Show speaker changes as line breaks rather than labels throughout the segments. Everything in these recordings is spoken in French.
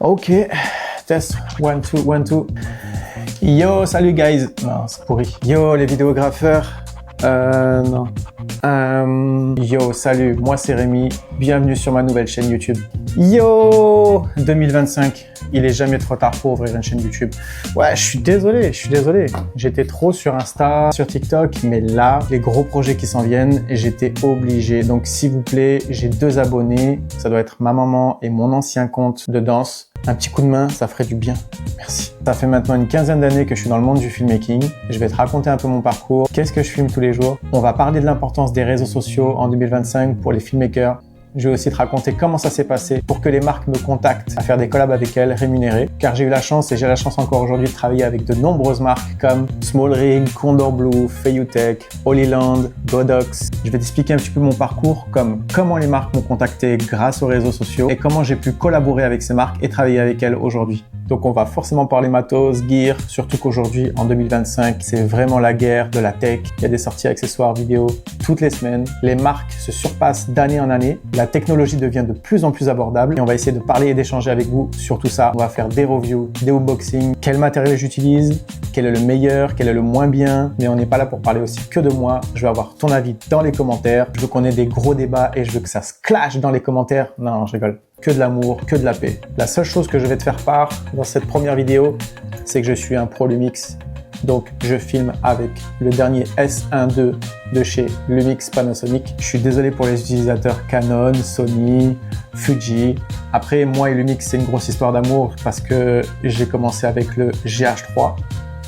Ok, test, 1, 2, 1, 2. Yo, salut guys. Non, c'est pourri. Yo, les vidéographeurs. Non. Yo, salut, moi c'est Rémi. Bienvenue sur ma nouvelle chaîne YouTube. Yo, 2025. Il est jamais trop tard pour ouvrir une chaîne YouTube. Ouais, je suis désolé. J'étais trop sur Insta, sur TikTok, mais là, les gros projets qui s'en viennent, j'étais obligé. Donc, s'il vous plaît, j'ai 2 abonnés. Ça doit être ma maman et mon ancien compte de danse. Un petit coup de main, ça ferait du bien. Merci. Ça fait maintenant une quinzaine d'années que je suis dans le monde du filmmaking. Je vais te raconter un peu mon parcours. Qu'est-ce que je filme tous les jours? On va parler de l'importance des réseaux sociaux en 2025 pour les filmmakers. Je vais aussi te raconter comment ça s'est passé pour que les marques me contactent à faire des collabs avec elles rémunérées. Car j'ai eu la chance et j'ai la chance encore aujourd'hui de travailler avec de nombreuses marques comme Small Rig, Condor Blue, Feiyutech, Holyland, Godox. Je vais t'expliquer un petit peu mon parcours comme comment les marques m'ont contacté grâce aux réseaux sociaux et comment j'ai pu collaborer avec ces marques et travailler avec elles aujourd'hui. Donc on va forcément parler matos, gear, surtout qu'aujourd'hui en 2025, c'est vraiment la guerre de la tech. Il y a des sorties accessoires vidéo toutes les semaines. Les marques se surpassent d'année en année. La technologie devient de plus en plus abordable et on va essayer de parler et d'échanger avec vous sur tout ça. On va faire des reviews, des unboxings, quel matériel j'utilise, quel est le meilleur, quel est le moins bien. Mais on n'est pas là pour parler aussi que de moi. Je veux avoir ton avis dans les commentaires. Je veux qu'on ait des gros débats et je veux que ça se clash dans les commentaires. Non, je rigole. Que de l'amour, que de la paix. La seule chose que je vais te faire part dans cette première vidéo, c'est que je suis un pro Lumix. Donc, je filme avec le dernier S1 II de chez Lumix Panasonic. Je suis désolé pour les utilisateurs Canon, Sony, Fuji. Après, moi et Lumix, c'est une grosse histoire d'amour parce que j'ai commencé avec le GH3.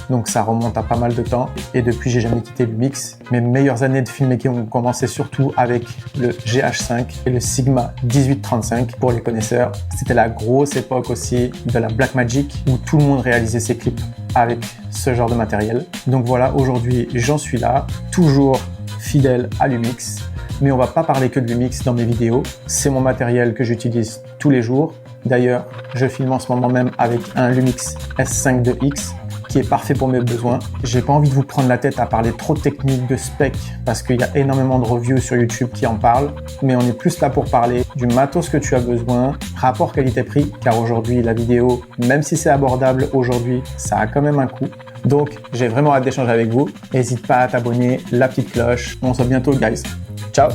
Donc ça remonte à pas mal de temps et depuis j'ai jamais quitté Lumix. Mes meilleures années de filmmaking ont commencé surtout avec le GH5 et le Sigma 1835 pour les connaisseurs. C'était la grosse époque aussi de la Blackmagic où tout le monde réalisait ses clips avec ce genre de matériel. Donc voilà, aujourd'hui j'en suis là, toujours fidèle à Lumix. Mais on va pas parler que de Lumix dans mes vidéos. C'est mon matériel que j'utilise tous les jours. D'ailleurs, je filme en ce moment même avec un Lumix S5 2X qui est parfait pour mes besoins. J'ai pas envie de vous prendre la tête à parler trop de techniques, de specs, parce qu'il y a énormément de reviews sur YouTube qui en parlent, mais on est plus là pour parler du matos que tu as besoin, rapport qualité-prix, car aujourd'hui, la vidéo, même si c'est abordable aujourd'hui, ça a quand même un coût. Donc, j'ai vraiment hâte d'échanger avec vous. N'hésite pas à t'abonner, la petite cloche. On se voit bientôt, guys. Ciao!